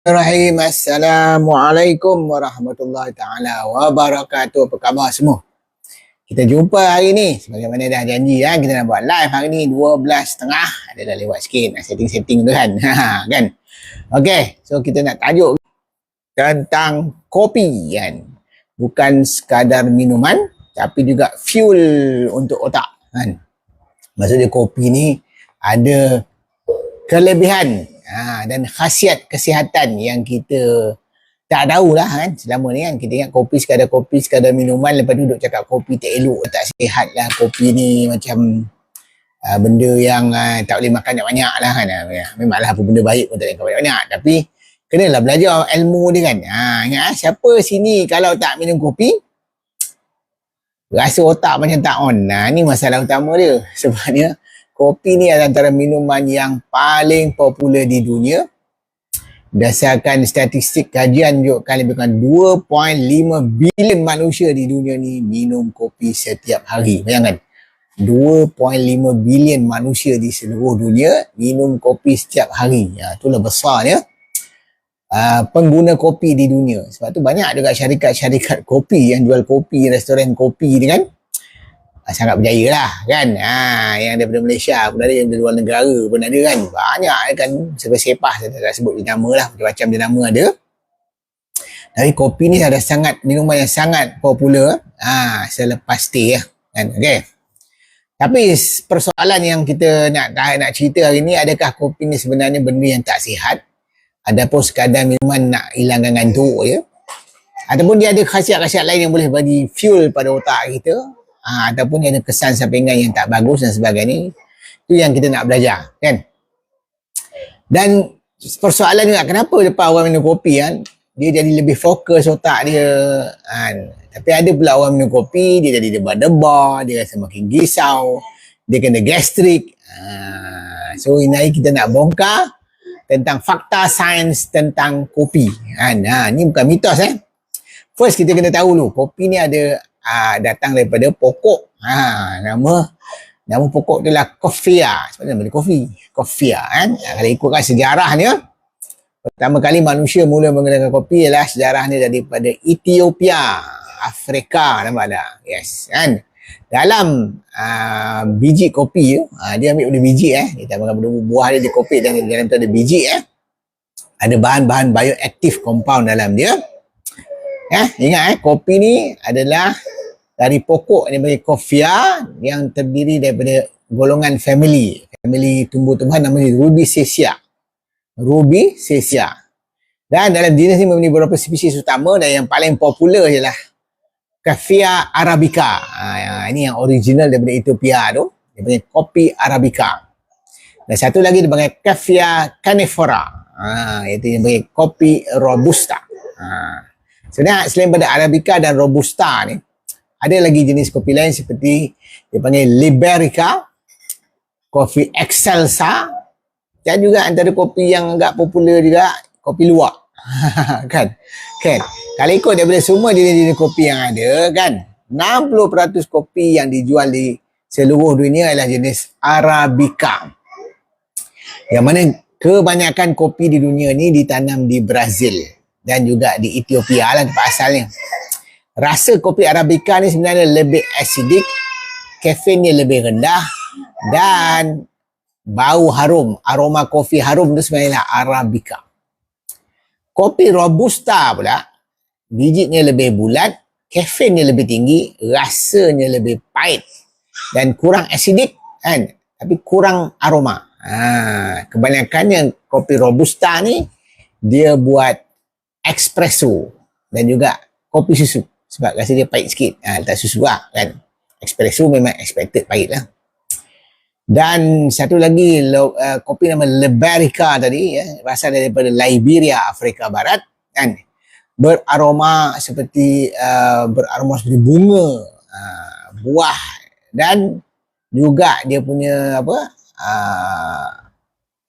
Bismillahirrahmanirrahim. Assalamualaikum warahmatullahi taala wabarakatuh. Apa khabar semua? Kita jumpa hari ni sebagaimana dah janji kan, kita nak buat live hari ni 12.30. Ada dah lewat sikit nak setting-setting tu kan. Kan. Okey, so kita nak tajuk tentang kopi kan. Bukan sekadar minuman tapi juga fuel untuk otak kan. Maksudnya kopi ni ada kelebihan dan khasiat kesihatan yang kita tak tahulah kan selama ni kan. Kita ingat kopi, sekadar minuman, lepas tu duduk cakap kopi tak elok, tak sihat lah, kopi ni macam benda yang tak boleh makan banyak-banyak lah kan. Memanglah apa benda baik pun tak boleh makan banyak-banyak, tapi kenalah belajar ilmu dia kan. Ingat siapa sini kalau tak minum kopi rasa otak macam tak on. Ni masalah utama dia. Sebabnya kopi ni adalah antara minuman yang paling popular di dunia. Berdasarkan statistik kajian menunjukkan lebih kurang 2.5 bilion manusia di dunia ni minum kopi setiap hari. Bayangkan, 2.5 bilion manusia di seluruh dunia minum kopi setiap hari. Itulah besarnya pengguna kopi di dunia. Sebab tu banyak juga syarikat-syarikat kopi yang jual kopi, restoran kopi ni kan. Sangat berjaya lah kan. Yang daripada Malaysia pun ada, yang dari luar negara pun ada kan. Banyak kan, sepah-sepah saya tak sebut dia nama lah, macam-macam dia nama ada. Tapi kopi ni ada sangat, minuman yang sangat popular selepas teh lah kan. Okay. Tapi persoalan yang kita nak cerita hari ni, adakah kopi ni sebenarnya benda yang tak sihat, ataupun sekadar minuman nak hilangkan ngantuk je, ataupun dia ada khasiat-khasiat lain yang boleh bagi fuel pada otak kita, ataupun ada kesan sampingan yang tak bagus dan sebagainya. Itu yang kita nak belajar kan. Dan persoalan juga, kenapa lepas orang minum kopi kan, dia jadi lebih fokus otak dia kan. Tapi ada pula orang minum kopi, dia jadi debar-debar, dia rasa makin risau, dia kena gastrik. So ini kita nak bongkar tentang fakta sains tentang kopi kan. Ni bukan mitos First kita kena tahu dulu, kopi ni ada datang daripada pokok. Nama pokok tu lah Coffea. Sebenarnya nama dia kopi. Coffea kan. Kalau ikutkan sejarahnya, pertama kali manusia mula menggunakan kopi ialah sejarahnya daripada Ethiopia, Afrika, nampak tak? Yes kan. Dalam biji kopi dia ambil benda biji dia tak makan benda buah dia, dia kopi dan dalam tu ada biji ada bahan-bahan bioaktif compound dalam dia. Ingat kopi ni adalah dari pokok yang dipanggil Coffea, yang terdiri daripada golongan family tumbuh-tumbuhan namanya Rubiaceae. Dan dalam jenis ni mempunyai beberapa spesies utama, dan yang paling popular ialah Coffea arabica. Ini yang original daripada Ethiopia tu, dia panggil kopi arabica. Dan satu lagi dia panggil Coffea canephora. Iaitu yang panggil kopi robusta. Sebenarnya selain pada arabica dan robusta ni, ada lagi jenis kopi lain seperti dia panggil liberica, kopi excelsa, dan juga antara kopi yang agak popular juga kopi luwak. kan. Kalau ikut daripada semua jenis-jenis kopi yang ada kan, 60% kopi yang dijual di seluruh dunia adalah jenis arabica. Yang mana kebanyakan kopi di dunia ni ditanam di Brazil dan juga di Ethiopia lah tempat asalnya. Rasa kopi arabica ni sebenarnya lebih acidic, kafeinnya lebih rendah, dan bau harum, aroma kopi harum tu sebenarnya arabica. Kopi robusta pula, bijinya lebih bulat, kafeinnya lebih tinggi, rasanya lebih pahit dan kurang acidic kan, tapi kurang aroma. Kebanyakannya kopi robusta ni dia buat espresso dan juga kopi susu, sebab rasa dia pahit sikit. Letak susu lah kan. Espresso memang expected pahit lah. Dan satu lagi kopi nama liberica tadi berasal daripada Liberia, Afrika Barat kan. Beraroma seperti bunga, buah, dan juga dia punya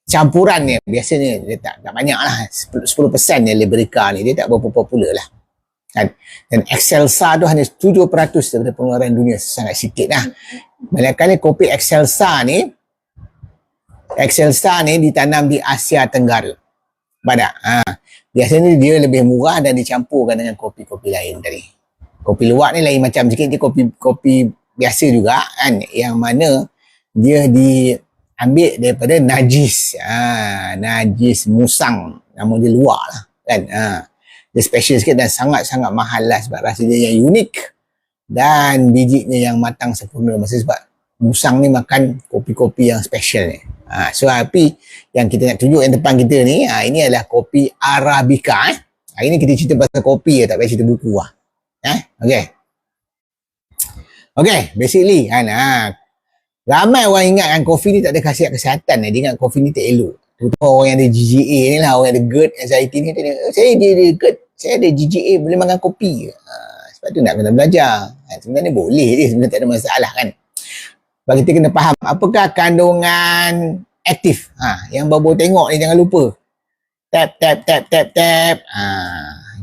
campurannya biasanya dia tak banyak lah, 10% yang liberica ni, dia tak berapa popular lah kan. Dan excelsa tu hanya 7% daripada pengeluaran dunia, sangat sikit lah. Manakala kopi excelsa ni ditanam di Asia Tenggara. Badak. Biasanya dia lebih murah dan dicampurkan dengan kopi-kopi lain tadi. Kopi luwak ni lain macam sikit, dia kopi biasa juga kan, yang mana dia diambil daripada najis. Najis musang, nama dia luwak lah kan. Dia special sikit dan sangat-sangat mahal lah sebab rasa dia yang unik dan bijinya yang matang sempurna. Maksudnya sebab musang ni makan kopi-kopi yang special ni. So api yang kita nak tunjuk yang depan kita ni, ini adalah kopi Arabica. Hari ni kita cerita pasal kopi, tak payah cerita buku lah. Okay, basically kan, ramai orang ingat kan kopi ni tak ada khasiat kesihatan. Dia ingat kopi ni tak elok. Terutama orang yang ada GGA ni lah, orang yang ada GERD, anxiety ni, saya dia ada GERD, saya ada GGA, boleh makan kopi. Sebab tu nak kena belajar. Sebenarnya boleh je, sebenarnya tak ada masalah kan. Sebab kita kena faham apakah kandungan aktif. Yang baru tengok ni jangan lupa. Tap.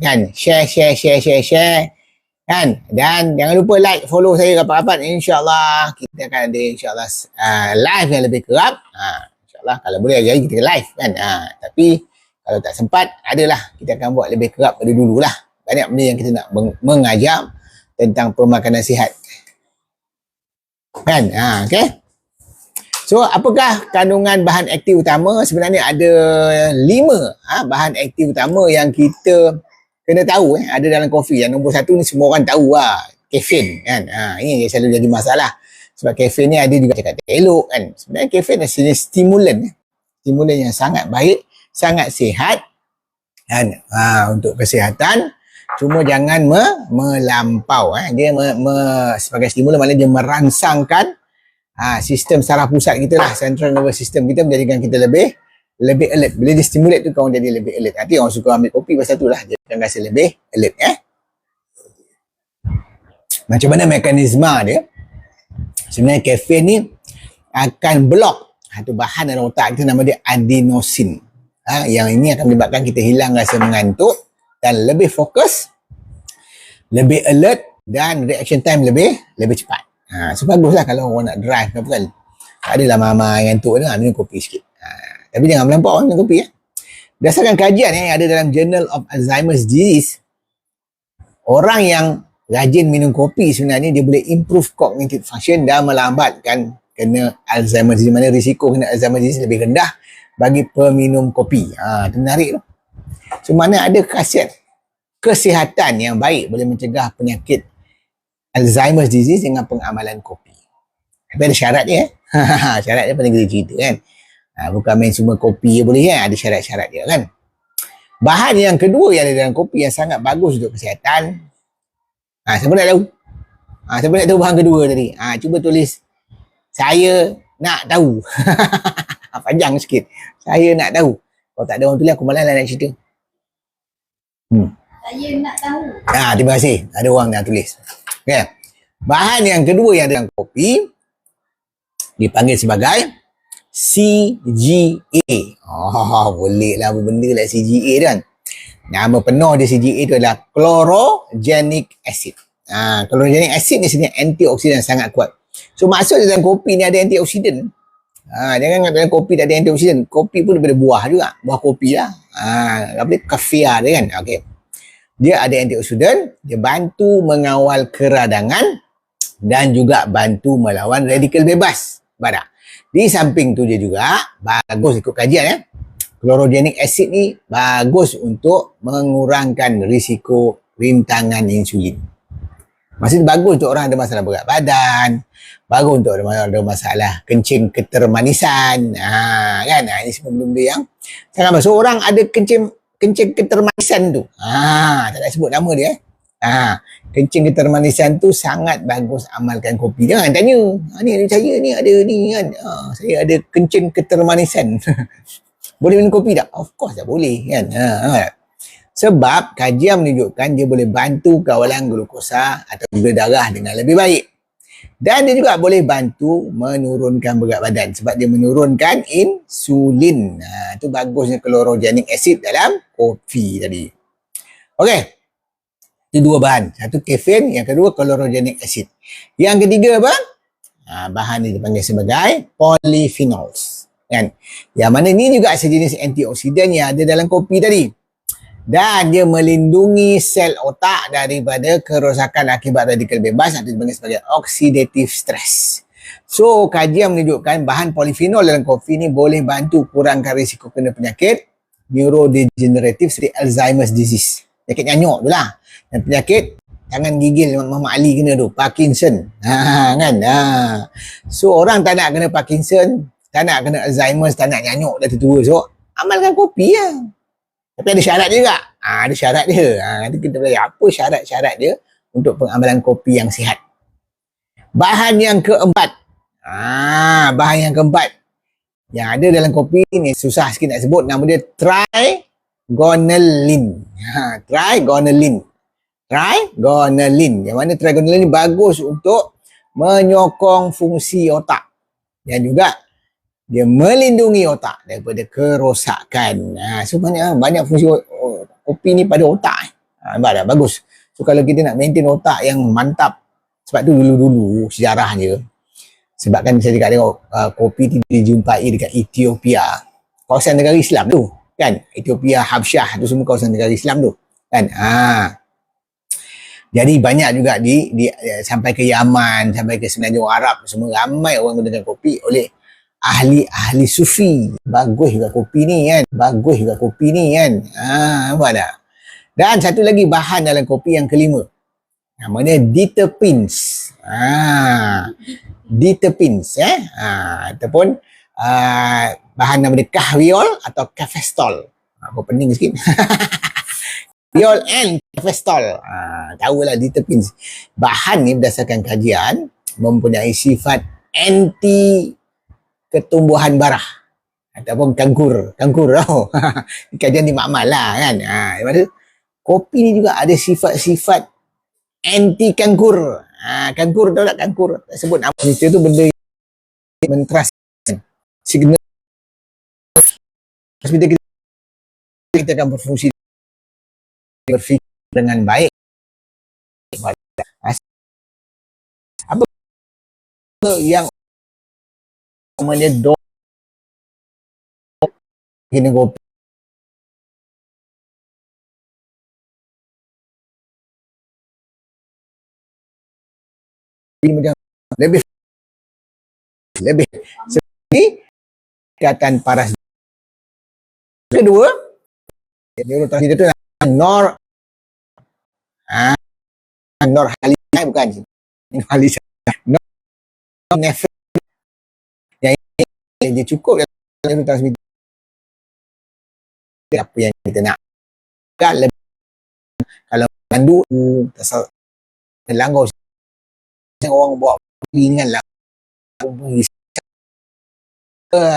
Kan, share. Kan, dan jangan lupa like, follow saya rapat-rapat. InsyaAllah kita akan ada insyaAllah live yang lebih kerap. InsyaAllah kalau boleh hari-hari kita live kan. Tapi kalau tak sempat, adalah kita akan buat lebih kerap pada dululah. Banyak benda yang kita nak mengajar tentang pemakanan sihat. Kan, okay. So, apakah kandungan bahan aktif utama? Sebenarnya ada 5 bahan aktif utama yang kita kena tahu ada dalam kopi. Yang nombor 1 ni semua orang tahu lah, kafein kan. Ini yang selalu jadi masalah. Sebab kafein ni ada juga cakap tak elok kan. Sebenarnya kafein adalah stimulan. Stimulan yang sangat baik, sangat sihat kan, untuk kesihatan. Cuma jangan melampau. Dia sebagai stimulan maknanya dia merangsangkan sistem saraf pusat kita lah, central nervous system kita, menjadikan kita lebih alert. Bila dia stimulate tu, kau jadi lebih alert. Nanti orang suka ambil kopi pasal tu lah, dia akan rasa lebih alert. Macam mana mekanisme dia? Sebenarnya kafein ni akan block satu bahan dalam otak kita, nama dia adenosine. Yang ini akan menyebabkan kita hilang rasa mengantuk dan lebih fokus, lebih alert, dan reaction time lebih cepat. So baguslah kalau orang nak drive apa kan. Tak adalah mama ngantuk tu, minum kopi sikit. Tapi jangan melampau minum kopi. Berdasarkan kajian yang ada dalam Journal of Alzheimer's Disease, orang yang rajin minum kopi sebenarnya dia boleh improve cognitive function dan melambatkan kena Alzheimer's disease. Mana risiko kena Alzheimer's disease lebih rendah bagi peminum kopi. Itu menarik tu. So mana ada khasiat kesihatan yang baik boleh mencegah penyakit Alzheimer's disease dengan pengamalan kopi. Tapi ada syarat dia. Syarat dia paling kita cerita kan. Bukan main semua kopi je boleh kan. Ada syarat-syarat dia kan. Bahan yang kedua yang ada dalam kopi yang sangat bagus untuk kesihatan. Siapa nak tahu? Siapa nak tahu bahan kedua tadi? Cuba tulis. Saya nak tahu. Panjang sikit. Saya nak tahu. Kalau tak ada orang tulis, aku malas lah nak cerita. Saya nak tahu. Terima kasih. Ada orang nak tulis. Okay. Bahan yang kedua yang ada dalam kopi dipanggil sebagai CGA. Boleh lah apa benda lah CGA tu kan. Nama penuh dia CGA tu adalah chlorogenic acid. Chlorogenic acid ni sebenarnya antioksidan sangat kuat. So maksud dalam kopi ni ada antioksidan. Jangan ingat dalam kopi tak ada antioksidan. Kopi pun daripada buah juga. Buah kopi lah. Apa dia? Kafia dia kan. Okay. Dia ada antioksidan. Dia bantu mengawal keradangan dan juga bantu melawan radikal bebas. Badak. Di samping tu dia juga bagus ikut kajian chlorogenic acid ni bagus untuk mengurangkan risiko rintangan insulin. Maksudnya bagus untuk orang ada masalah berat badan, bagus untuk orang ada masalah kencing ketermanisan. Kan? Ini semua benda-benda yang sangat bagus. So, orang ada kencing ketermanisan tu. Tak nak sebut nama dia. Kencing ketermanisan tu sangat bagus amalkan kopi. Jangan tanya, ni ada saya ni ada ni kan. Saya ada kencing ketermanisan. Boleh minum kopi tak? Of course tak boleh kan. Sebab kajian menunjukkan dia boleh bantu kawalan glukosa atau gula darah dengan lebih baik. Dan dia juga boleh bantu menurunkan berat badan sebab dia menurunkan insulin. Itu bagusnya chlorogenic acid dalam kopi tadi. Okey. Itu dua bahan. Satu kafein, yang kedua chlorogenic acid. Yang ketiga apa? Bahan ini dipanggil sebagai polyphenols. Kan? Yang mana ni juga sejenis antioksidan yang ada dalam kopi tadi. Dan dia melindungi sel otak daripada kerosakan akibat radikal bebas atau dipanggil sebagai oxidative stress. So, kajian menunjukkan bahan polifenol dalam kopi ni boleh bantu kurangkan risiko kena penyakit neurodegeneratif seperti Alzheimer's disease. Penyakit nyanyuk tu lah. Dan penyakit tangan gigil Mama Ali kena tu, Parkinson. Kan? So, orang tak nak kena Parkinson, tak nak kena Alzheimer's, tak nak nyanyuk dah tua. So, amalkan kopi lah. Tapi ada syarat juga. Ada syarat dia. Nanti kita belajar apa syarat-syarat dia untuk pengamalan kopi yang sihat. Bahan yang keempat. Bahan yang keempat. Yang ada dalam kopi ni susah sikit nak sebut. Nama dia trigonelin. Trigonelin. Yang mana trigonelin ni bagus untuk menyokong fungsi otak. Dan juga dia melindungi otak daripada kerosakan. So banyak fungsi kopi ni pada otak. Nampak tak? Bagus. So kalau kita nak maintain otak yang mantap, sebab tu dulu-dulu sejarah dia, sebabkan saya dekat tengok kopi tu dijumpai dekat Ethiopia, kawasan negara Islam tu kan, Ethiopia, Habsyah tu semua kawasan negara Islam tu kan. Jadi banyak juga di sampai ke Yaman, sampai ke Semenanjung Arab, semua ramai orang gunakan kopi oleh ahli sufi. Bagus juga kopi ni kan. Nampak tak? Dan satu lagi bahan dalam kopi yang kelima. Namanya diterpenes. Diterpenes ataupun bahan nama dia kahviol atau kafestol. Apa pening sikit. Kahviol and kafestol. Tahulah diterpenes. Bahan ni berdasarkan kajian mempunyai sifat anti ketumbuhan barah ataupun kangkur tau. Kajian di makmal lah kan. Maksud kopi ni juga ada sifat-sifat anti kangkur. Kangkur tahu tak kangkur? Tak sebut nama itu benda yang mentransmit signal kita akan berfungsi berfikir dengan baik. Apa yang namanya gini kopi macam lebih seperti ikatan paras. Kedua neurotransmitter itu norhalisa, bukan halisa, norepinephrine. Dia cukup dalam neurotransmitter apa yang kita nak. Kalau mandu terlanggar orang bawa ringan lah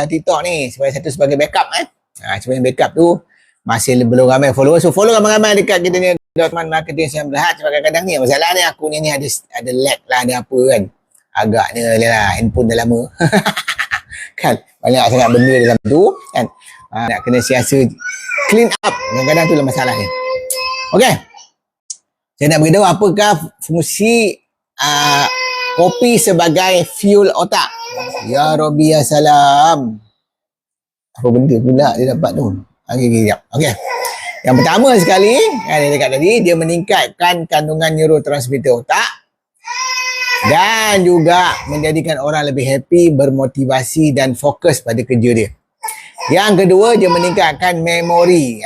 TikTok ni sebagai backup sebagai backup tu masih belum ramai follower. So follow ramai-ramai dekat kita ni teman marketing saya berhad. Sebab kadang-kadang ni masalah ni aku ni ada lag lah, ada apa kan, agaknya lah handphone dah lama kan, banyak sangat benda dalam tu kan. Nak kena siasa clean up, kadang-kadang tu lah masalah ni. Okay, saya nak beritahu apakah fungsi kopi sebagai fuel otak. Ya Rabbi ya salam. Apa benda pula dia dapat tu? Okay. Yang pertama sekali, yang dekat tadi, dia meningkatkan kandungan neurotransmitter otak dan juga menjadikan orang lebih happy, bermotivasi dan fokus pada kerja dia. Yang kedua, dia meningkatkan memori.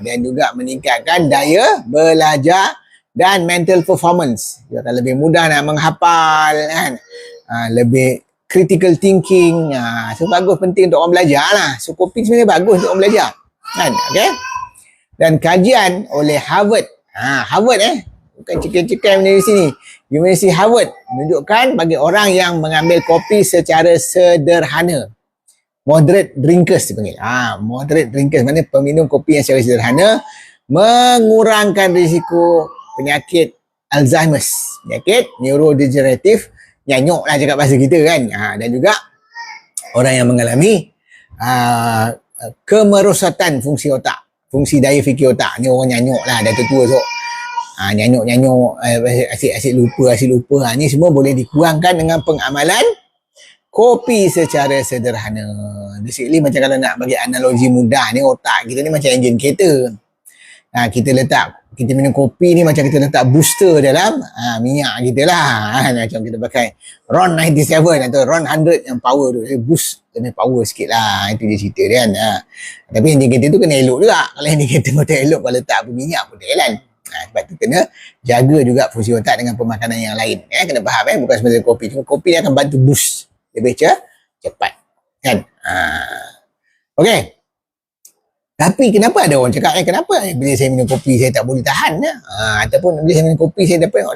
Dan juga meningkatkan daya belajar dan mental performance. Dia akan lebih mudah nak menghafal kan. Lebih critical thinking. So bagus, penting untuk orang belajar lah. So kopi sebenarnya bagus untuk orang belajar kan. Okay. Dan kajian oleh Harvard. Harvard bukan cekan-cekan University Harvard menunjukkan bagi orang yang mengambil kopi secara sederhana, moderate drinkers dipanggil. Moderate drinkers maknanya peminum kopi yang secara sederhana, mengurangkan risiko penyakit Alzheimer's, penyakit neurodegeneratif, nyanyuk lah cakap bahasa kita kan. Dan juga orang yang mengalami kemerosatan fungsi otak, fungsi daya fikir otak. Ni orang nyanyuk lah, dah tua so nyanyuk asyik lupa. Ni semua boleh dikurangkan dengan pengamalan kopi secara sederhana. Basically macam kalau nak bagi analogi mudah ni, otak kita ni macam enjin kereta. kita minum kopi ni macam kita letak booster dalam minyak kita lah. Macam kita pakai RON 97 atau RON 100 yang power tu, boost lebih power sikit lah. Itu je cerita dia kan. Tapi indikator tu kena elok juga. Kalau indikator tu elok, kalau letak minyak pun tak jalan. Sebab tu kena jaga juga fungsi otak dengan pemakanan yang lain. Kena faham bukan sebenarnya kopi. Cuma kopi ni akan bantu boost lebih cepat kan. Okey. Tapi kenapa ada orang cakap kenapa bila saya minum kopi saya tak boleh tahan ataupun bila saya minum kopi saya dapat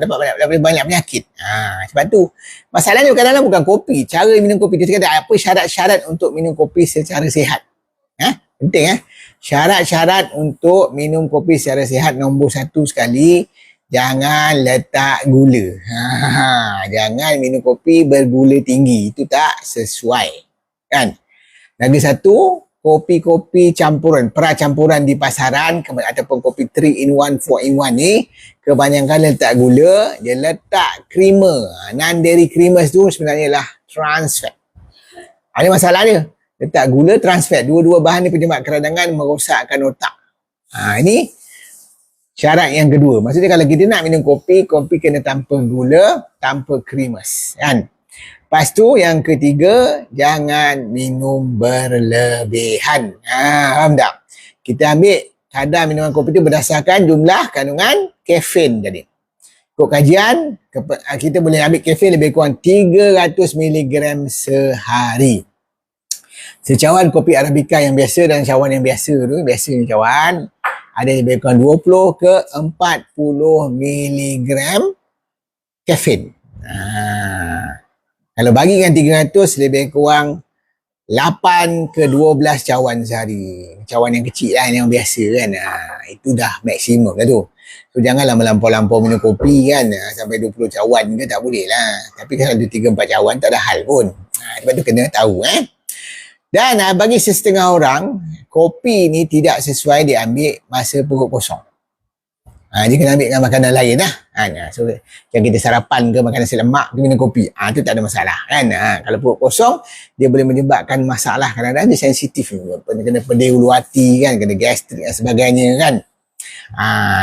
banyak penyakit. Sebab tu masalahnya kadang-kadang bukan kopi, cara minum kopi. Dia cakap apa syarat-syarat untuk minum kopi secara sihat. Penting syarat-syarat untuk minum kopi secara sihat. Nombor 1 sekali, jangan letak gula. Jangan minum kopi bergula tinggi, itu tak sesuai kan. Lagi satu, kopi-kopi campuran, pra-campuran di pasaran ataupun kopi 3-in-1, 4-in-1 ni kebanyakan letak gula, dia letak creamer. Non-dairy creamers tu sebenarnya lah trans fat. Ada masalah dia. Letak gula, trans fat. Dua-dua bahan ni penyebab keradangan, merosakkan otak. Ini syarat yang kedua. Maksudnya kalau kita nak minum kopi kena tanpa gula, tanpa creamers kan. Lepas tu yang ketiga, jangan minum berlebihan. Faham tak? Kita ambil kadar minuman kopi tu berdasarkan jumlah kandungan kafein tadi. Ikut kajian, kita boleh ambil kafein lebih kurang 300 mg sehari. Secawan kopi Arabica yang biasa dan cawan yang biasa tu, biasanya cawan, ada lebih kurang 20 ke 40 mg kafein. Kalau bagikan 300, lebih kurang 8 ke 12 cawan sehari. Cawan yang kecil lah, yang biasa kan. Itu dah maksimum lah tu. So janganlah melampau-lampau minum kopi kan. Sampai 20 cawan ke tak boleh lah. Tapi kalau ada 3-4 cawan tak ada hal pun. Sebab tu kena tahu Dan bagi setengah orang, kopi ni tidak sesuai diambil masa perut kosong. Dia kena ambil dengan makanan lain lah. So, yang kita sarapan ke makanan selemak, tu minum kopi. Tu tak ada masalah kan. Kalau perut kosong, dia boleh menyebabkan masalah. Kadang-kadang dia sensitif. Kena pedih ulu hati kan, kena gastrik dan sebagainya kan.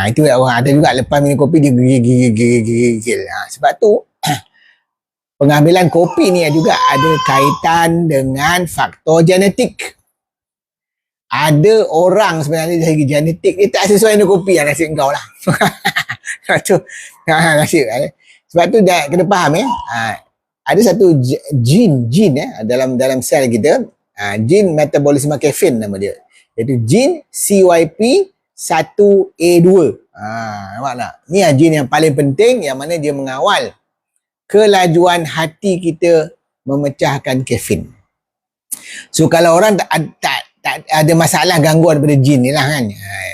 Itu orang ada juga lepas minum kopi, dia gigil. Sebab tu, pengambilan kopi ni juga ada kaitan dengan faktor genetik. Ada orang sebenarnya dari segi genetik dia tak sesuai dengan kopi yang nasib kau lah. Nasib. Sebab tu dah kena faham ada satu gene dalam sel kita, gene metabolisme kafein nama dia. Iaitu gene CYP1A2. Nampak tak? Ni gene yang paling penting yang mana dia mengawal kelajuan hati kita memecahkan kafein. So kalau orang tak ada masalah gangguan pada jin ni lah kan.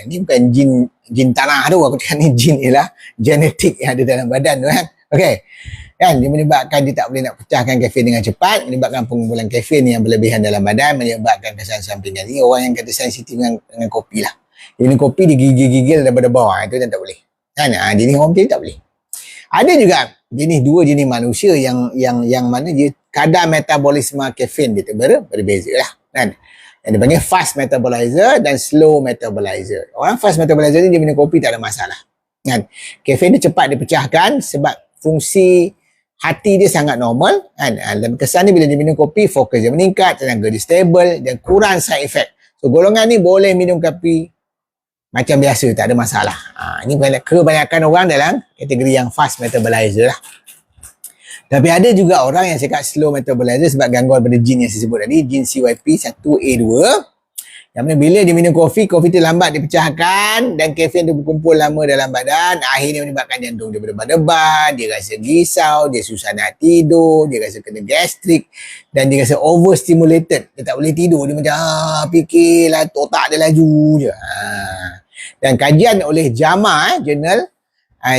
Ni bukan jin tanah tu, aku cakap ni jin ialah genetik yang ada dalam badan tu kan. Okey. Kan dia menyebabkan dia tak boleh nak pecahkan kafein dengan cepat, menyebabkan pengumpulan kafein yang berlebihan dalam badan, menyebabkan kesan sampingan. Ni orang yang kata sensitif dengan kopi lah. Dia minum kopi dia gigil-gigil daripada bawah, itu tak boleh. Kan? Jenis orang macam ni tak boleh. Ada juga dua jenis manusia yang mana dia kadar metabolisme kafein dia berbeza lah kan. Yang dipanggil fast metabolizer dan slow metabolizer. Orang fast metabolizer ni dia minum kopi tak ada masalah kan. Kafein dia cepat dipecahkan sebab fungsi hati dia sangat normal kan. Dan kesannya bila dia minum kopi, fokus dia meningkat, tenaga dia stable dan kurang side effect. So golongan ni boleh minum kopi macam biasa, tak ada masalah. Ini kebanyakan orang dalam kategori yang fast metabolizer lah. Tapi ada juga orang yang cakap slow metabolizer sebab gangguan pada jin yang saya sebut tadi, jin CYP1A2, yang mana bila dia minum kopi tu lambat dipecahkan dan kafein tu berkumpul lama dalam badan, akhirnya menyebabkan jantung dia berdebar-debar, dia rasa risau, dia susah nak tidur, dia rasa kena gastrik dan dia rasa overstimulated. Dia tak boleh tidur, dia macam fikirlah, otak dia laju je. Dan kajian oleh JAMA,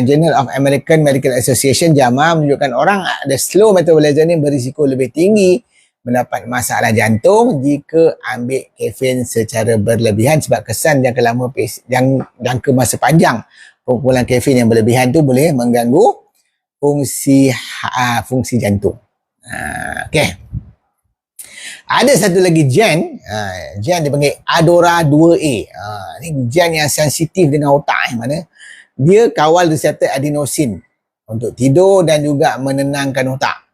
Journal of American Medical Association, JAMA, menunjukkan orang ada slow metabolism ni berisiko lebih tinggi mendapat masalah jantung jika ambil kafein secara berlebihan sebab kesan jangka lama jangka masa panjang pengumpulan kafein yang berlebihan tu boleh mengganggu fungsi jantung. Okey. Ada satu lagi gen, gen dia panggil Adora 2A. Ni gen yang sensitif dengan otak, mana dia kawal reseptor adenosin untuk tidur dan juga menenangkan otak.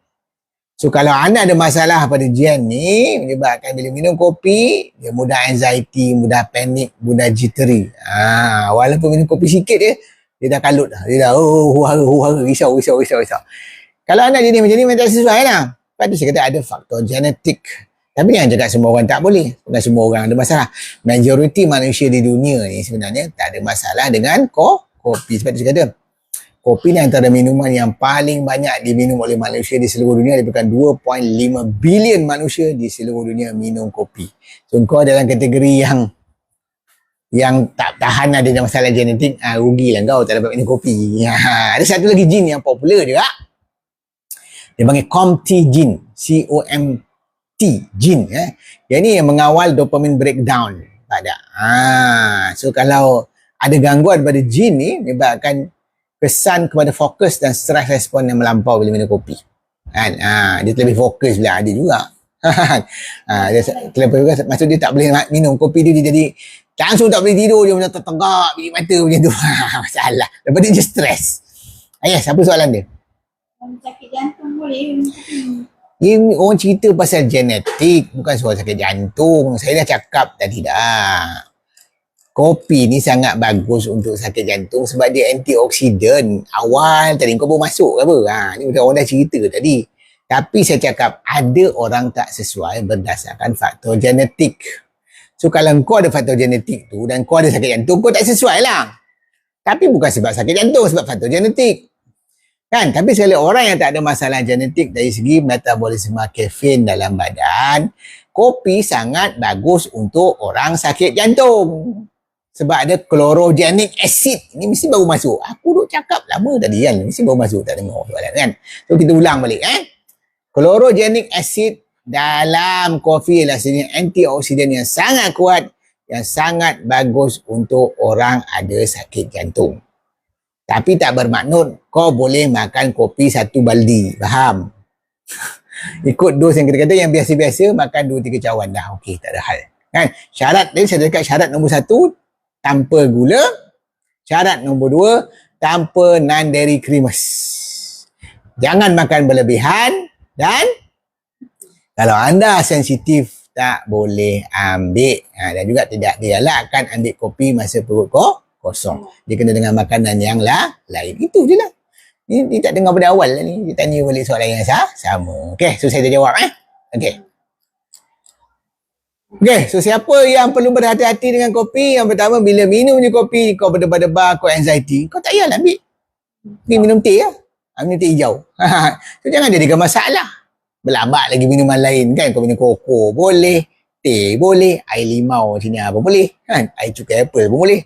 So kalau anda ada masalah pada gen ni, menyebabkan bila minum kopi, dia mudah anxiety, mudah panik, mudah jittery. Walaupun minum kopi sikit dia dah kalut dah. Dia dah huru-hara, risau. Kalau anda jadi macam ni, memang tak sesuai lah. Lepas tu saya kata ada faktor genetik. Tapi jangan cakap semua orang tak boleh. Bukan semua orang ada masalah. Majoriti manusia di dunia ni sebenarnya tak ada masalah dengan kopi. Sebab tu saya kata, kopi ni antara minuman yang paling banyak diminum oleh manusia di seluruh dunia. Diberikan 2.5 bilion manusia di seluruh dunia minum kopi. So kau dalam kategori yang tak tahan ada masalah genetik, rugilah kau tak dapat minum kopi. Ada satu lagi jin yang popular juga. Dia panggil COMT gene. COMT gene. Yang ni yang mengawal dopamine breakdown. So kalau ada gangguan pada gene ni, menyebabkan kesan kepada fokus dan stress respon yang melampau bila minum kopi. Dia lebih fokus bila ada juga. Dia terlalu fokus, maksud dia tak boleh minum kopi dia jadi langsung tak boleh tidur, dia macam tertegak biji mata macam tu. Masalah. Lepas dia stres. Yes, apa soalan dia? Sakit jantung boleh. Ini orang cerita pasal genetik, bukan soal sakit jantung. Saya dah cakap tadi dah. Kopi ni sangat bagus untuk sakit jantung sebab dia antioksidan. Awal tadi kau baru masuk ke apa? Ni orang dah cerita tadi. Tapi saya cakap ada orang tak sesuai berdasarkan faktor genetik. So kalau kau ada faktor genetik tu dan kau ada sakit jantung, kau tak sesuai lah. Tapi bukan sebab sakit jantung, sebab faktor genetik. Kan? Tapi sekali orang yang tak ada masalah genetik dari segi metabolisme kafein dalam badan, kopi sangat bagus untuk orang sakit jantung. Sebab ada chlorogenic acid. Ini mesti baru masuk. Aku duk cakap lama tadi kan. Mesti baru masuk, tak dengar soalan kan. So kita ulang balik Chlorogenic acid dalam kopi adalah sejenis antioksidan yang sangat kuat, yang sangat bagus untuk orang ada sakit jantung. Tapi tak bermaksud kau boleh makan kopi 1 baldi. Faham? Ikut dos yang kita kata yang biasa-biasa, makan 2-3 cawan dah. Okey, tak ada hal. Kan? Syarat tadi saya cakap syarat nombor 1, tanpa gula. Syarat nombor 2, tanpa non-dairy creamers. Jangan makan berlebihan dan kalau anda sensitif tak boleh ambil. Dan juga tidak digalakkan ambil kopi masa perut kosong. Dia kena dengan makanan yang lain. Itu je lah. Ni tak dengar pada awal lah ni. Dia tanya balik soalan yang sama. Okey, so saya dah jawab. Okey. Okay, so siapa yang perlu berhati-hati dengan kopi? Yang pertama, bila minum je kopi, kau berdebar-debar, kau anxiety, kau tak payahlah ambil. Pergi minum teh lah. Minum teh hijau. So jangan jadikan masalah. Berlambak lagi minuman lain kan. Kau minum koko boleh, teh boleh, air limau sini apa boleh. Kan? Air cukai apple pun boleh.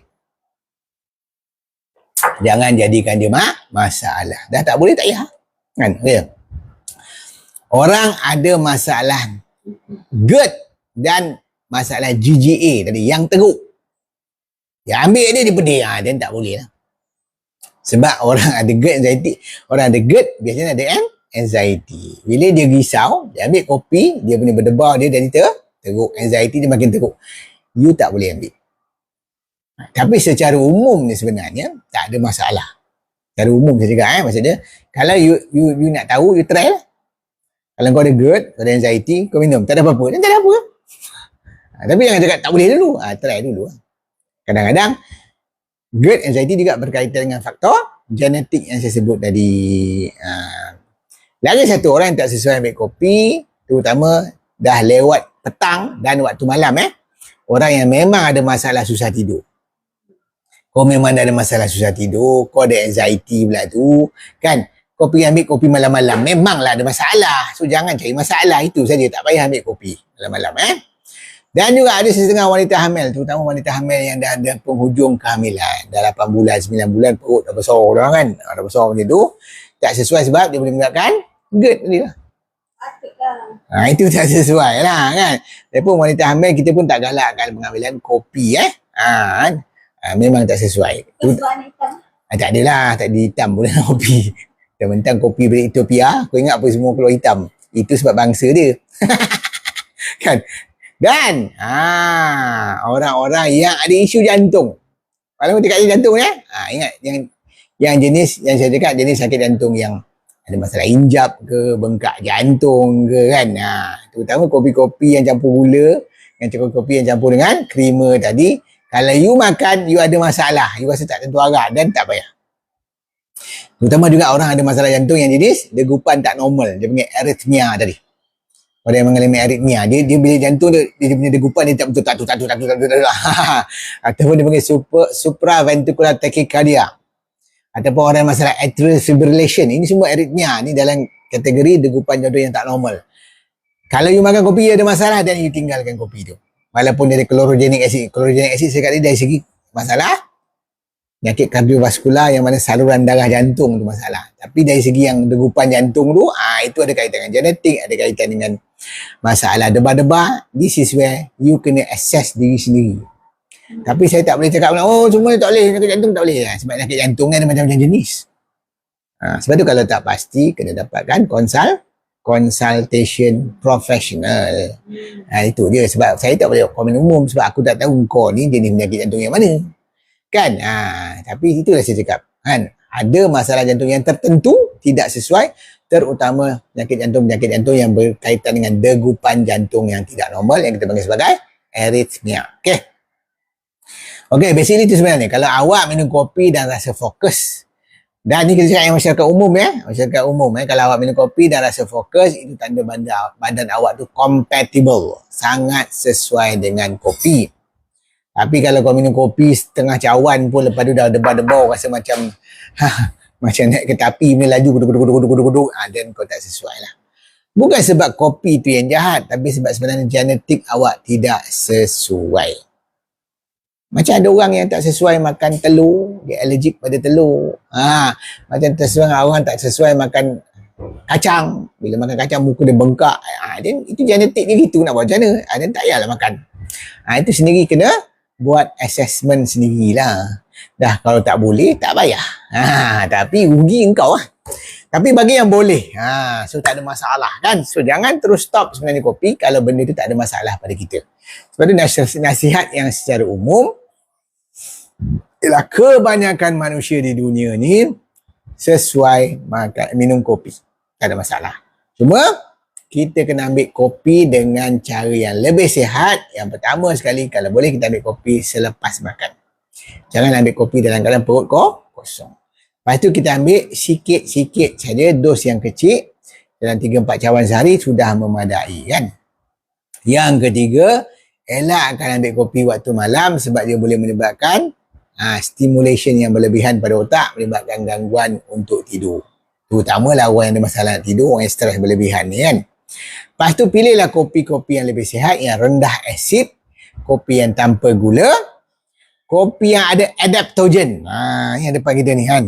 Jangan jadikan dia masalah. Dah tak boleh, tak payah. Kan? Yeah. Orang ada masalah GERD dan masalah GGA tadi yang teruk. Dia ambil dia pedih. Dia tak boleh lah. Sebab orang ada GERD anxiety. Orang ada GERD biasanya ada anxiety. Bila dia risau, dia ambil kopi, dia punya berdebar dia jadi teruk. Anxiety dia makin teruk. You tak boleh ambil. Tapi secara umum ni sebenarnya tak ada masalah. Secara umum saya cakap maksudnya kalau you nak tahu, you try lah. Kalau kau ada GERD, kau ada anxiety, kau minum, tak ada apa-apa. Dan tak ada apa. Tapi jangan cakap tak boleh dulu. Try dulu. Kadang-kadang GERD, anxiety juga berkaitan dengan faktor genetik yang saya sebut tadi. Lagi satu orang yang tak sesuai ambil kopi, terutama dah lewat petang dan waktu malam. Orang yang memang ada masalah susah tidur. Kau memang ada masalah susah tidur, kau ada anxiety pula tu, kan? Kau pergi ambil kopi malam-malam, memanglah ada masalah. So jangan cari masalah, itu saja, tak payah ambil kopi malam-malam. Dan juga ada setengah wanita hamil, terutama wanita hamil yang dah ada penghujung kehamilan. Dah 8 bulan, 9 bulan, perut dah besar dah kan. Dah besar macam tu. Tak sesuai sebab dia boleh menyebabkan GERD tadi lah. Itu tak sesuai lah kan. Walaupun wanita hamil, kita pun tak galakkan pengambilan kopi memang tak sesuai. Tak adalah, tak ada hitam boleh kopi. Mentang kopi dari Ethiopia, kau ingat apa semua keluar hitam? Itu sebab bangsa dia. Kan? Dan orang-orang yang ada isu jantung. Kalau dekat jantung ni, ingat yang jenis yang saya cakap jenis sakit jantung yang ada masalah injap ke, bengkak jantung ke kan. Terutama kopi-kopi yang campur gula, yang kopi yang campur dengan creamer tadi, kalau you makan, you ada masalah, you rasa tak tentu arah dan tak payah. Terutama juga orang ada masalah jantung yang jenis degupan tak normal, dia panggil arrhythmia tadi. Orang yang mengalami arrhythmia, dia bila jantung dia punya degupan dia tak betul tak ataupun dia panggil supraventricular tachycardia, ataupun orang yang masalah atrial fibrillation. Ini semua arrhythmia, ni dalam kategori degupan jantung yang tak normal. Kalau you makan kopi you ada masalah, dan you tinggalkan kopi tu walaupun dia ada chlorogenic acid. Chlorogenic acid sekali dari segi masalah penyakit kardiovaskular yang mana saluran darah jantung tu masalah. Tapi dari segi yang degupan jantung tu, itu ada kaitan dengan genetik, ada kaitan dengan masalah debar-debar. This is where you kena assess diri sendiri. Tapi saya tak boleh cakap, semua tak boleh, sakit jantung tak boleh. Sebab sakit jantung ni ada macam-macam jenis. Sebab tu kalau tak pasti, kena dapatkan consultation professional. Itu dia. Sebab saya tak boleh komen umum, sebab aku tak tahu kau ni jenis penyakit jantung yang mana. Kan? Tapi itulah saya cakap. Kan? Ada masalah jantung yang tertentu tidak sesuai, terutama penyakit jantung yang berkaitan dengan degupan jantung yang tidak normal, yang kita panggil sebagai arrhythmia. Okey, basically itu sebenarnya. Kalau awak minum kopi dan rasa fokus, dan ni kita cakap yang masyarakat umum masyarakat umum kalau awak minum kopi dan rasa fokus, itu tanda badan awak tu compatible, sangat sesuai dengan kopi. Tapi kalau kau minum kopi setengah cawan pun, lepas tu dah debar-debar, rasa macam macam naik kereta api punya laju guduk, dan kau tak sesuai lah. Bukan sebab kopi tu yang jahat, tapi sebab sebenarnya genetik awak tidak sesuai. Macam ada orang yang tak sesuai makan telur, dia allergic pada telur. Macam tersesuai orang tak sesuai makan kacang, bila makan kacang muka dia bengkak. Itu genetik dia gitu, nak buat macam mana? Dan tak payahlah makan. Itu sendiri kena buat assessment sendirilah. Dah kalau tak boleh, tak payah. Tapi rugi engkau lah. Tapi bagi yang boleh, so tak ada masalah kan. So jangan terus stop sebenarnya kopi kalau benda tu tak ada masalah pada kita. Sebab tu nasihat yang secara umum ialah kebanyakan manusia di dunia ni sesuai minum kopi. Tak ada masalah. Cuma kita kena ambil kopi dengan cara yang lebih sihat. Yang pertama sekali, kalau boleh kita ambil kopi selepas makan. Jangan ambil kopi dalam keadaan perut kosong. Lepas tu kita ambil sikit-sikit saja, dos yang kecil. Dalam 3-4 cawan sehari sudah memadai kan. Yang ketiga, elakkan ambil kopi waktu malam sebab dia boleh menyebabkan stimulation yang berlebihan pada otak, menyebabkan gangguan untuk tidur. Terutamalah orang yang ada masalah tidur, orang yang stres berlebihan ni kan. Lepas tu pilihlah kopi-kopi yang lebih sihat, yang rendah asid, kopi yang tanpa gula, kopi yang ada adaptogen. Yang depan kita ni kan.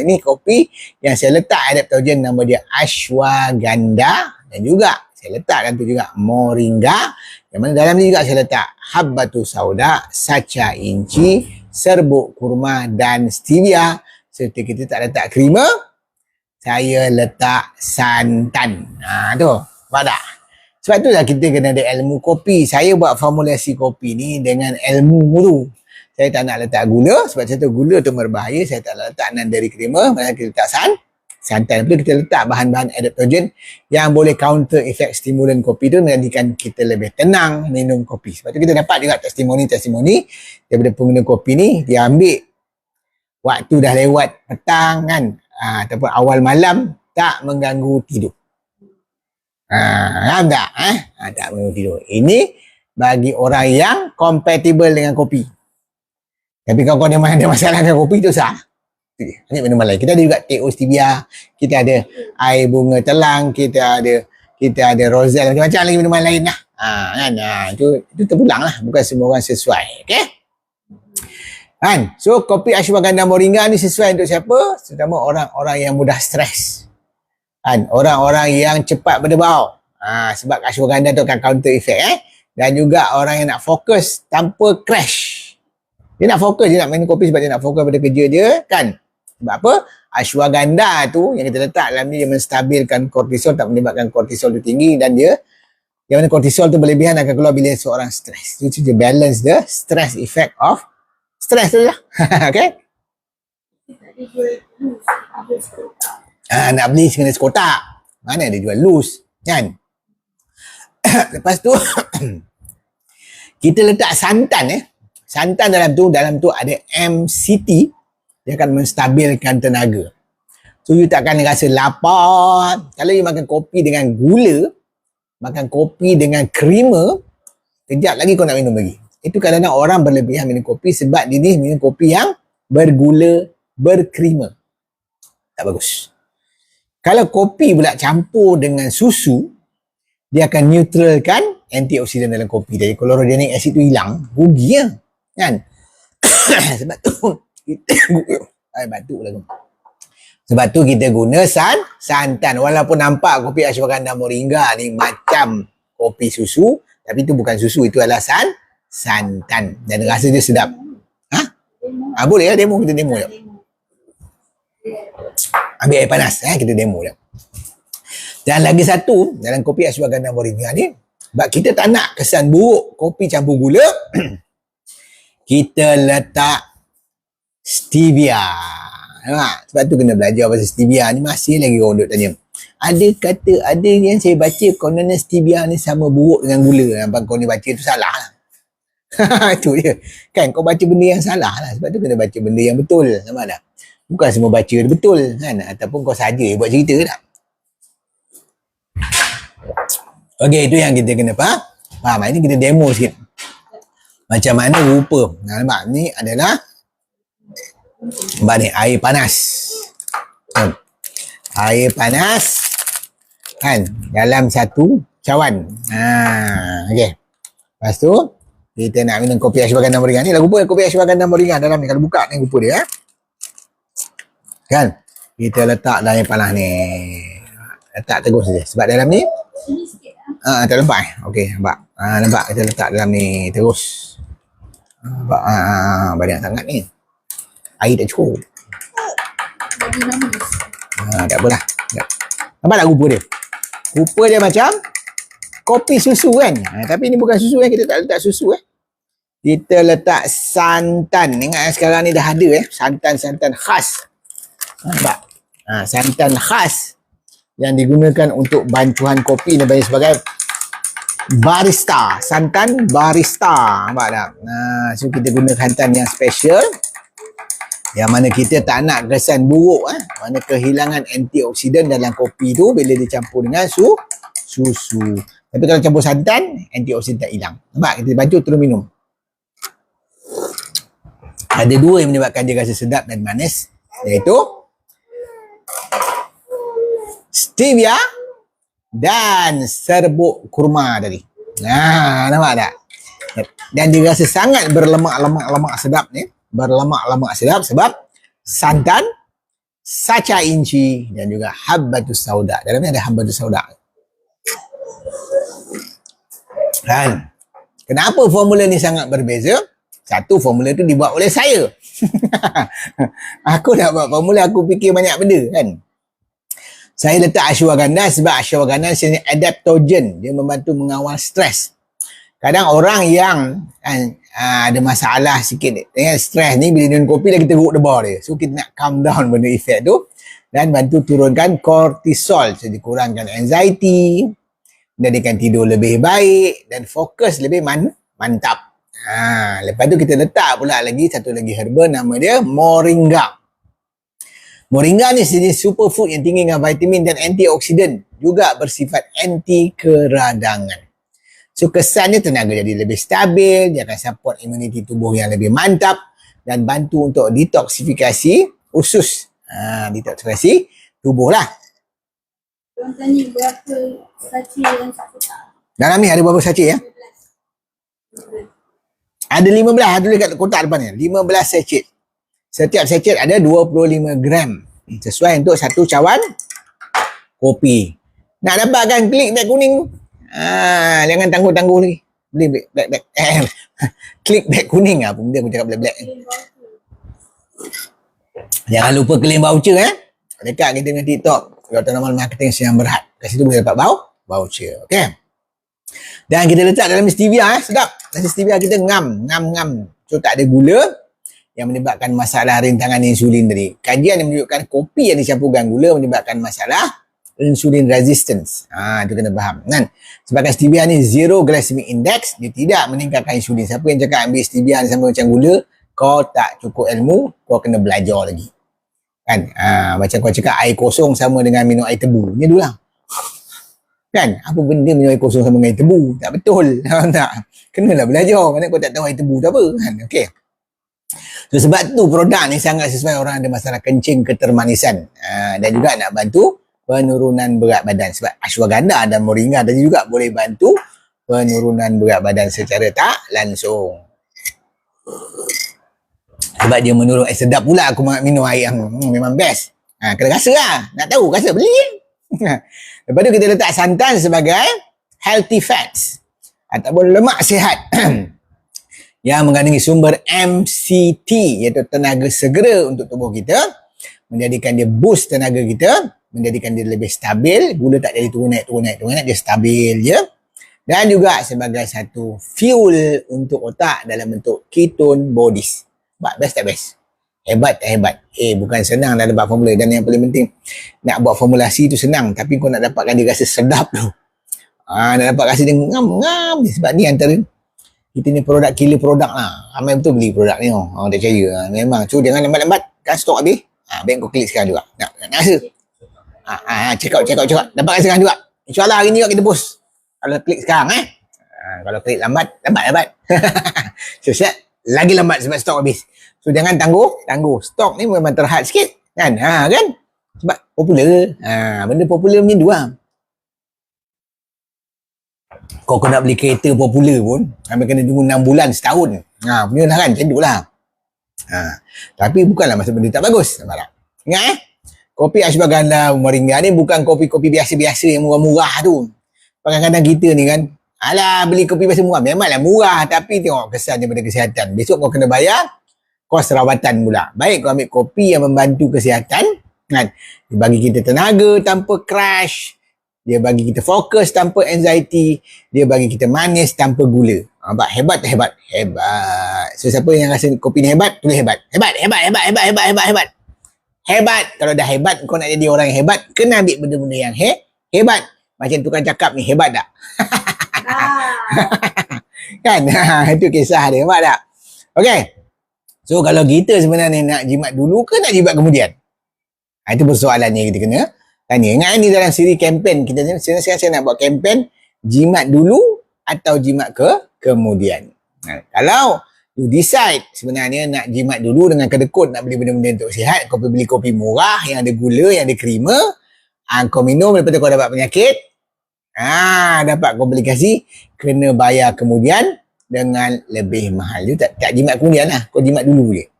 Ini kopi yang saya letak adaptogen, nama dia ashwagandha, dan juga saya letakkan tu juga moringa, yang mana dalam ni juga saya letak habbatus sauda, sacha inci, serbuk kurma dan stevia. Serta kita tak letak creamer, saya letak santan. Tu, nampak tak? Sebab tu lah kita kena ada ilmu kopi. Saya buat formulasi kopi ni dengan ilmu tu. Saya tak nak letak gula, sebab saya tahu gula tu berbahaya. Saya tak nak letak non-dairy creamer, malah kita letak santan. Lepas tu kita letak bahan-bahan adaptogen yang boleh counter efek stimulan kopi tu, menjadikan kita lebih tenang minum kopi. Sebab tu kita dapat juga testimoni daripada pengguna kopi ni. Dia ambil waktu dah lewat petang kan, ataupun awal malam, tak mengganggu tidur. Faham tak? Tak mengganggu tidur. Ini bagi orang yang compatible dengan kopi. Tapi kalau kau ada masalah dengan kopi, tu salah. Banyak minuman lain. Kita ada juga teh stevia, kita ada air bunga telang, kita ada roselle, macam-macam lagi minuman lain lah. Kan? Itu terpulang lah. Bukan semua orang sesuai. Okay? Kan? So, kopi ashwagandha moringa ni sesuai untuk siapa? Terutama orang-orang yang mudah stres. Kan? Orang-orang yang cepat berdebau. Sebab ashwagandha tu akan counter effect. Dan juga orang yang nak fokus tanpa crash. Dia nak fokus, dia nak minum kopi sebab dia nak fokus pada kerja dia kan. Sebab apa? Ashwagandha tu yang kita letak dalam ni, dia menstabilkan kortisol, tak menyebabkan kortisol tu tinggi, dan dia Yang mana kortisol tu berlebihan akan keluar bila seorang stres. Itu dia balance the stress effect of stress tu lah. Okay. Tak ada jual loose. Ada sekotak. Nak beli kena sekotak. Mana dia jual loose. Kan? Lepas tu, kita letak santan. Santan dalam tu ada MCT. Dia akan menstabilkan tenaga. So, you tak akan rasa lapar. Kalau you makan kopi dengan gula, makan kopi dengan creamer, kejap lagi kau nak minum lagi. Itu kadang-kadang orang berlebihan minum kopi sebab dia ni minum kopi yang bergula, berkreamer. Tak bagus. Kalau kopi pula campur dengan susu, dia akan neutralkan antioksidan dalam kopi. Jadi chlorogenic acid tu hilang, rugi ya. Kan? Sebab tu kita batuk lah tu. Sebab tu kita guna santan. Walaupun nampak kopi ashwagandha moringa ni macam kopi susu, tapi itu bukan susu, itu adalah santan. Dan rasa dia sedap. Boleh lah demo, kita demo je. Ambil air panas, kita demo je. Dan lagi satu, dalam kopi ashwagandha moringa ni, sebab kita tak nak kesan buruk kopi campur gula, kita letak stevia. Sebab tu kena belajar pasal stevia ni. Masih lagi orang duk tanya. Ada yang saya baca kononnya stevia ni sama buruk dengan gula. Nampak kau ni baca tu salah lah. Itu je. Kan kau baca benda yang salah lah. Sebab tu kena baca benda yang betul. Nampak tak? Bukan semua baca betul kan. Ataupun kau saja buat cerita tak? Okey, itu yang kita kena faham. Ini kita demo sikit. Macam mana rupa. Nampak ni adalah ni air panas. Air panas kan dalam satu cawan. Okey. Lepas tu kita nak minum kopi ashwagandha moringa ni. Lagu apa kopi ashwagandha moringa dalam ni? Kalau buka ni rupa dia kan. Kita letak dalam air panas ni. Letak terus saja. Sebab dalam ni Sini sikit lah. tak nampak Okey, nampak. Nampak kita letak dalam ni terus. Nampak banyak sangat ni. Air tak cukup. Bagi manis. Tak apalah. Nampak tak rupa dia? Rupa dia macam kopi susu kan. Tapi ni bukan susu kita tak letak susu Kita letak santan. Ingat sekarang ni dah ada santan-santan khas. Nampak? Santan khas yang digunakan untuk bancuhan kopi dan sebagai barista. Santan barista. Nampak tak? So kita guna santan yang special. Yang mana kita tak nak kesan buruk mana kehilangan antioksidan dalam kopi tu bila dicampur dengan susu. Tapi kalau campur santan, antioksidan tak hilang. Nampak? Kita bancuh terus minum. Ada dua yang menyebabkan dia rasa sedap dan manis, iaitu stevia dan serbuk kurma tadi. Nampak tak? Dan dia rasa sangat berlemak-lemak sedap ni. Berlemak-lemak sedap sebab santan, sacha inci dan juga habbatus sauda. Dalamnya ada habbatus sauda. Kan? Kenapa formula ni sangat berbeza? Satu, formula tu dibuat oleh saya. Aku nak buat formula, aku fikir banyak benda kan. Saya letak ashwagandha sebab ashwagandha sebenarnya adaptogen. Dia membantu mengawal stres. Kadang orang yang ada masalah sikit dengan stres ni, bila minum kopi lagi teruk debar dia. So kita nak calm down benda efek tu dan bantu turunkan kortisol. So dikurangkan anxiety, menjadikan tidur lebih baik dan fokus lebih mantap. Lepas tu kita letak pula lagi satu lagi herba, nama dia moringa. Moringa ni jenis superfood yang tinggi dengan vitamin dan antioksidan, juga bersifat anti keradangan. So kesannya tenaga jadi lebih stabil, dia akan support imuniti tubuh yang lebih mantap dan bantu untuk detoksifikasi usus. Detoksifikasi tubuh lah. Tuan tanya berapa saci yang satu tak? Dalam ni ada berapa sachet ya? Ada 15, ada tulis kat kotak depan ni. 15 sachet. Setiap sachet ada 25 gram. Sesuai untuk satu cawan kopi. Nak dapatkan klik beg kuning. Jangan tangguh-tangguh lagi. Beli black. Klik beg kuning apa benda aku cakap black. Jangan lupa claim voucher dekat kita dengan TikTok. Kalau Tanaman Marketing Siang Berhad. Kat situ boleh dapat voucher. Okey. Dan kita letak dalam stevia sedap. Nasi stevia kita ngam. So tak ada gula yang menyebabkan masalah rintangan insulin tadi. Kajian yang menunjukkan kopi yang dicampurkan gula menyebabkan masalah insulin resistance. Itu kena faham kan. Sebabkan stevia ni zero glycemic index, dia tidak meningkatkan insulin. Siapa yang cakap ambil stevia ni sama macam gula, kau tak cukup ilmu, kau kena belajar lagi. Kan? Macam kau cakap air kosong sama dengan minum air tebu. Ni dulu lah. Kan? Apa benda minum air kosong sama dengan air tebu? Tak betul. Tak. Kenalah belajar. Mana kau tak tahu air tebu tu apa. Kan? Okey. So, sebab tu produk ni sangat sesuai orang ada masalah kencing ketermanisan. Dan juga nak bantu penurunan berat badan. Sebab ashwagandha dan moringa tadi juga boleh bantu penurunan berat badan secara tak langsung. Sebab dia menurun. Sedap pula aku minum air yang memang best. Kena rasa lah. Nak tahu rasa beli. Lepas tu kita letak santan sebagai healthy fats ataupun lemak sihat yang mengandungi sumber MCT iaitu tenaga segera untuk tubuh kita, menjadikan dia boost tenaga kita, menjadikan dia lebih stabil, gula tak jadi turun naik, dia stabil je. Dan juga sebagai satu fuel untuk otak dalam bentuk ketone bodies. Best tak best? Hebat tak hebat? Bukan senang dah dapat formula. Dan yang paling penting, nak buat formulasi tu senang, tapi kau nak dapatkan dia rasa sedap tu. Nak dapat rasa dia ngam. Sebab ni antara kita ni produk killer produk lah. Ramai betul beli produk ni. Tak percaya. Memang. So jangan lambat-lambat. Kan stok habis. Baik kau klik sekarang juga. Nak rasa. Check out. Dapat rasa sekarang juga. InsyaAllah hari ni juga kita post. Kalau klik sekarang kalau klik lambat. So siap. Lagi lambat sebab stok habis. So jangan tangguh. Stok ni memang terhad sikit. Kan? Kan? Sebab popular. Benda popular macam tu lah. Kau nak beli kereta popular pun, sampai kena tunggu 6 bulan, setahun. Punya lah kan? Macam tu lah. Tapi bukanlah masa benda tak bagus. Nampak tak? Ingat kopi ashwagandha moringa ni bukan kopi-kopi biasa-biasa yang murah-murah tu. Kadang-kadang kita ni kan, alah beli kopi biasa murah. Memanglah murah, tapi tengok kesan daripada kesihatan. Besok kau kena bayar kos rawatan pula. Baik kau ambil kopi yang membantu kesihatan, kan? Dia bagi kita tenaga tanpa crash. Dia bagi kita fokus tanpa anxiety. Dia bagi kita manis tanpa gula. Hebat tak hebat? Hebat. So siapa yang rasa kopi ni hebat, tulis hebat. Hebat. Hebat. Kalau dah hebat, kau nak jadi orang yang hebat, kena ambil benda-benda yang hebat. Macam tukang cakap ni, hebat tak? Kan? Itu kisah dia. Nampak tak? Okay. So kalau kita sebenarnya nak jimat dulu ke nak jimat kemudian? Itu persoalannya kita kena tanya. Ingat ni dalam siri kempen kita sekarang saya nak buat kempen jimat dulu atau jimat kemudian. Kalau you decide sebenarnya nak jimat dulu dengan kedekut nak beli benda-benda untuk sihat, kau beli kopi murah yang ada gula, yang ada krima, kau minum, lepas tu kau dapat penyakit, dapat komplikasi, kena bayar kemudian dengan lebih mahal. You tak jimat kemudian lah, kau jimat dulu je.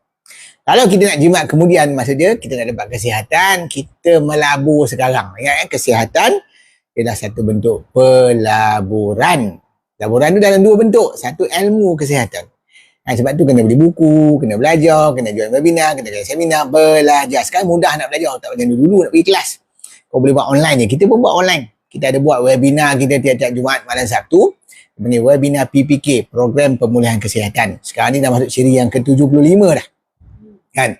Kalau kita nak jimat kemudian, maksudnya kita nak dapat kesihatan, kita melabur sekarang. Ingat kesihatan ialah satu bentuk pelaburan. Laburan tu dalam dua bentuk. Satu ilmu kesihatan. Sebab tu kena beli buku, kena belajar, kena join webinar, kena join seminar, belajar. Sekarang mudah nak belajar, tak macam dulu nak pergi kelas. Kau boleh buat online je. Kita pun buat online. Kita ada buat webinar kita tiap-tiap Jumaat malam Sabtu. Ini webinar PPK, Program Pemulihan Kesihatan. Sekarang ni dah masuk siri yang ke-75 dah. Kan?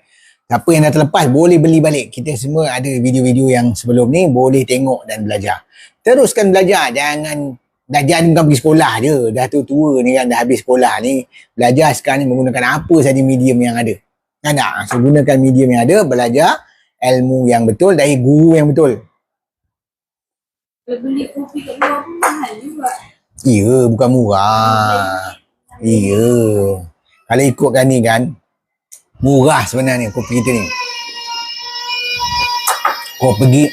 Siapa yang dah terlepas boleh beli balik. Kita semua ada video-video yang sebelum ni, boleh tengok dan belajar. Teruskan belajar. Jangan bukan pergi sekolah je. Dah tua ni kan, dah habis sekolah ni. Belajar sekarang ni menggunakan apa saja medium yang ada. Kan tak? So, gunakan medium yang ada, belajar ilmu yang betul dari guru yang betul. Kalau beli kopi kat luar pun mahal juga. Ya, bukan murah. Ya. Kalau ikutkan ni kan, murah sebenarnya kopi kita ni. Kau pergi,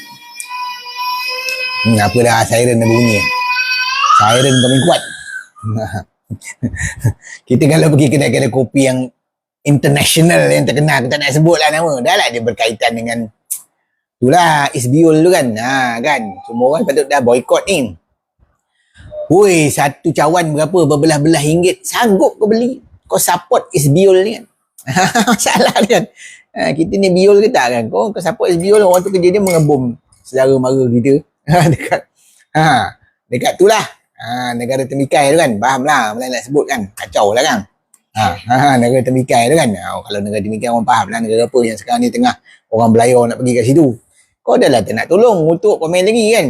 apa dah siren dah bunyi. Siren paling kuat. Kita kalau pergi kedai-kedai kopi yang international, yang terkenal, kita tak nak sebut lah nama. Dah lah dia berkaitan dengan itulah Isbiol tu kan. Kan. Semua orang patut dah boykot ni. Woi, satu cawan berapa? Berbelah-belah ringgit. Sanggup kau beli. Kau support Isbiol ni kan. Masalah kan. Kita ni biol ke tak kan? Kau support biol, orang tu kerja dia mengebom saudara mara kita. Dekat tu lah. Negara temikai tu kan, faham lah mana nak sebut kan, kacau lah kan. Negara temikai tu kan. Kalau negara temikai orang faham lah negara apa yang sekarang ni tengah orang belayar nak pergi kat situ. Kau dah lah tak nak tolong untuk komen lagi kan.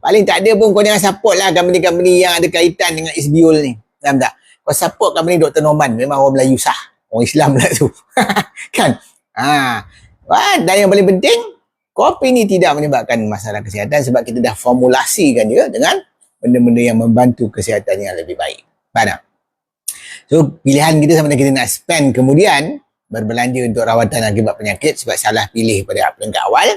Paling tak ada pun kau jangan support lah company-company yang ada kaitan dengan Isbiul ni. Faham tak? Kau support company Dr. Norman, memang orang Melayu sah. Orang Islam pula tu. Kan? Dan yang paling penting, kopi ni tidak menyebabkan masalah kesihatan sebab kita dah formulasikan dia dengan benda-benda yang membantu kesihatan yang lebih baik. Faham tak? So, pilihan kita sama ada kita nak spend kemudian berbelanja untuk rawatan akibat penyakit sebab salah pilih pada peringkat awal,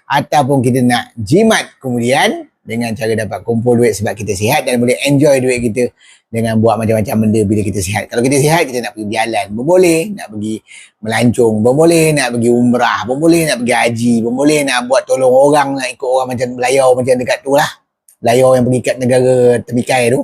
ataupun kita nak jimat kemudian dengan cara dapat kumpul duit sebab kita sihat dan boleh enjoy duit kita dengan buat macam-macam benda bila kita sihat. Kalau kita sihat, kita nak pergi berjalan pun boleh, nak pergi melancong pun boleh, nak pergi umrah pun boleh, nak pergi haji pun boleh, nak buat tolong orang, nak ikut orang macam belayar macam dekat tu lah, belayar yang pergi kat negara temikai tu.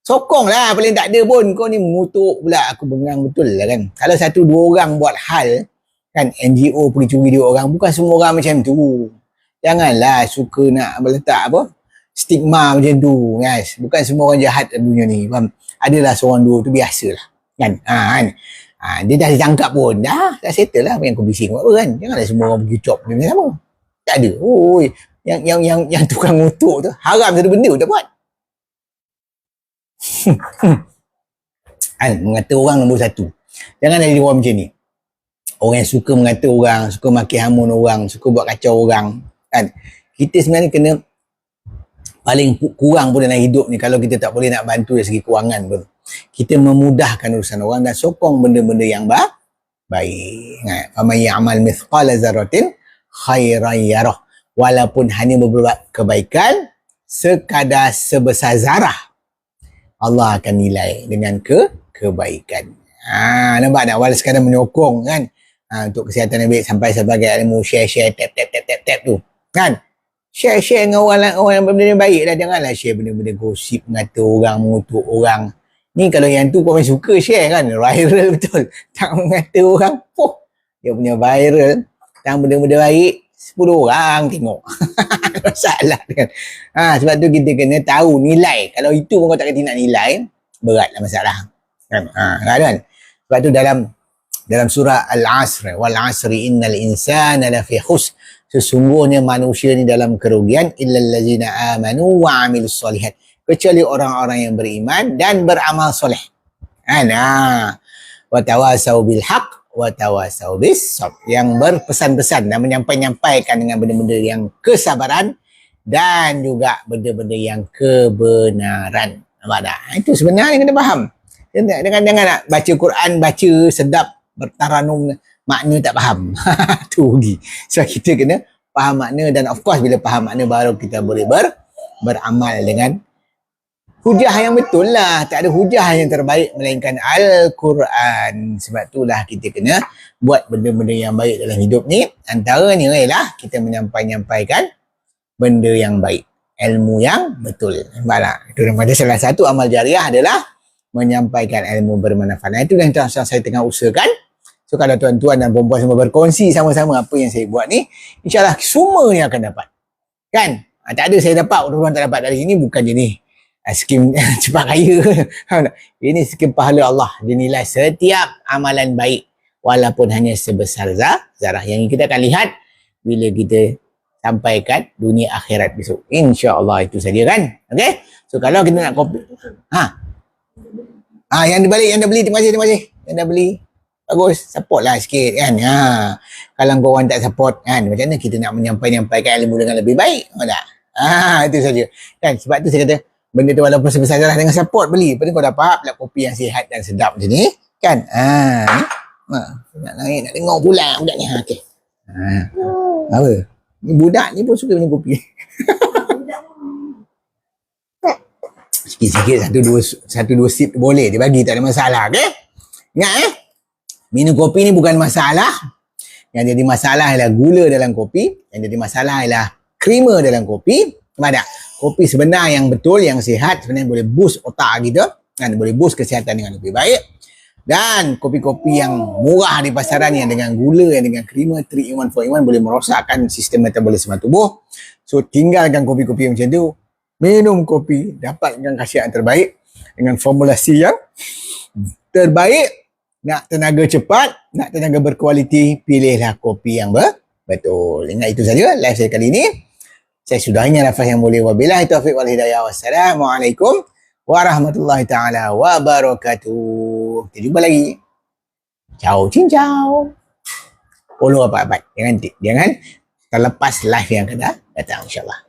Sokong lah, paling tak ada pun. Kau ni mengutuk pula, aku bengang betul lah kan. Kalau satu dua orang buat hal, kan NGO pergi curi duit orang, bukan semua orang macam tu. Janganlah suka nak meletak apa stigma macam tu, guys. Bukan semua orang jahat dalam dunia ni, faham? Adalah seorang dua tu biasalah, kan? Dia dah ditangkap pun, dah settle lah apa yang kau bising apa kan. Janganlah semua orang pergi cop dia sama. Tak ada. Yang tukang ngutuk tu haram satu benda tak buat. Mengata orang nombor satu. Jangan jadi orang macam ni. Orang yang suka mengata orang, suka maki hamun orang, suka buat kacau orang, kan? Kita sebenarnya kena paling kurang pun dalam hidup ni, kalau kita tak boleh nak bantu dari segi kewangan pun, kita memudahkan urusan orang dan sokong benda-benda yang baik. Faman ya'mal mithqala dzarratin khairan yarah. Walaupun hanya berbuat kebaikan sekadar sebesar zarah, Allah akan nilai dengan kebaikan. Nampak tak? Walau sekadar menyokong kan, untuk kesihatan yang baik, sampai sebagai ilmu share tap tu kan, share dengan orang yang benda-benda baik lah. Janganlah share benda-benda gosip, mengata orang, mengutuk orang. Ni kalau yang tu kau suka share kan, viral betul. Tak mengata orang, dia punya viral tentang benda-benda baik, 10 orang tengok. Masalah kan. Sebab tu kita kena tahu nilai. Kalau itu pun kau tak kena nak nilai, beratlah masalah kan. Kan? Sebab tu dalam surah Al-Asr, wal asri innal insana lafi khusr, sesungguhnya manusia ni dalam kerugian, illal ladzina amanu wa amilus solihat, kecuali orang-orang yang beriman dan beramal soleh. Wa tawasau bil haqq wa tawasau bis sabr, yang berpesan-pesan dan menyampaikan dengan benda-benda yang kesabaran dan juga benda-benda yang kebenaran. Nampak tak? Itu sebenarnya kena faham. Jangan nak baca Quran, baca sedap, bertaranum, makna tak faham. Tu rugi. So kita kena faham makna, dan of course bila faham makna baru kita boleh beramal dengan hujah yang betul lah. Tak ada hujah yang terbaik melainkan Al-Quran. Sebab itulah kita kena buat benda-benda yang baik dalam hidup ni. Antaranya ialah kita menyampaikan benda yang baik, ilmu yang betul. Baiklah, itu daripada salah satu amal jariah adalah menyampaikan ilmu bermanfaat. Itu yang saya tengah usahakan. So kalau tuan-tuan dan puan-puan semua berkongsi sama-sama apa yang saya buat ni, insyaAllah semua ni akan dapat. Kan? Tak ada saya dapat, orang tak dapat dari sini, bukan je ni skim cepat kaya. Ini skim pahala Allah. Dia nilai setiap amalan baik walaupun hanya sebesar zarah, yang kita akan lihat bila kita sampai kat dunia akhirat besok. InsyaAllah itu saja kan. Okay? So kalau kita nak kopi, yang dah beli, terima kasih. Yang dah beli, bagus, support lah sikit kan. Kalau korang tak support kan, macam mana kita nak menyampaikan ilmu dengan lebih baik? Tak? Itu saja kan. Sebab tu saya kata benda tu walaupun sebesar zarah, dengan support beli. Lepas tu kau dapat pula kopi yang sihat dan sedap macam ni kan. Nak naik, nak tengok pula budak ni. Okay. Apa? Ni budak ni pun suka minum kopi. Sikit-sikit, satu dua sip boleh dia bagi, tak ada masalah. Okay? Ingat minum kopi ni bukan masalah. Yang jadi masalah ialah gula dalam kopi. Yang jadi masalah ialah krima dalam kopi. Nampak tak? Kopi sebenar yang betul, yang sihat, sebenarnya boleh boost otak kita kan, boleh boost kesihatan dengan lebih baik. Dan kopi-kopi yang murah di pasaran yang dengan gula, yang dengan krima 3-in-1, 4-in-1 boleh merosakkan sistem metabolisme tubuh. So tinggalkan kopi-kopi macam tu. minum kopi, dapatkan khasiat yang terbaik dengan formulasi yang terbaik. Nak tenaga cepat, nak tenaga berkualiti, pilihlah kopi yang betul. Ingat itu saja live saya kali ini. Saya sudahinya nafas yang mulia. Wabillahi taufiq wal hidayah. Wassalamualaikum warahmatullahi taala wabarakatuh. Kita jumpa lagi. Ciao, cincau. Follow apa-apa. Jangan terlepas live yang akan datang insyaAllah.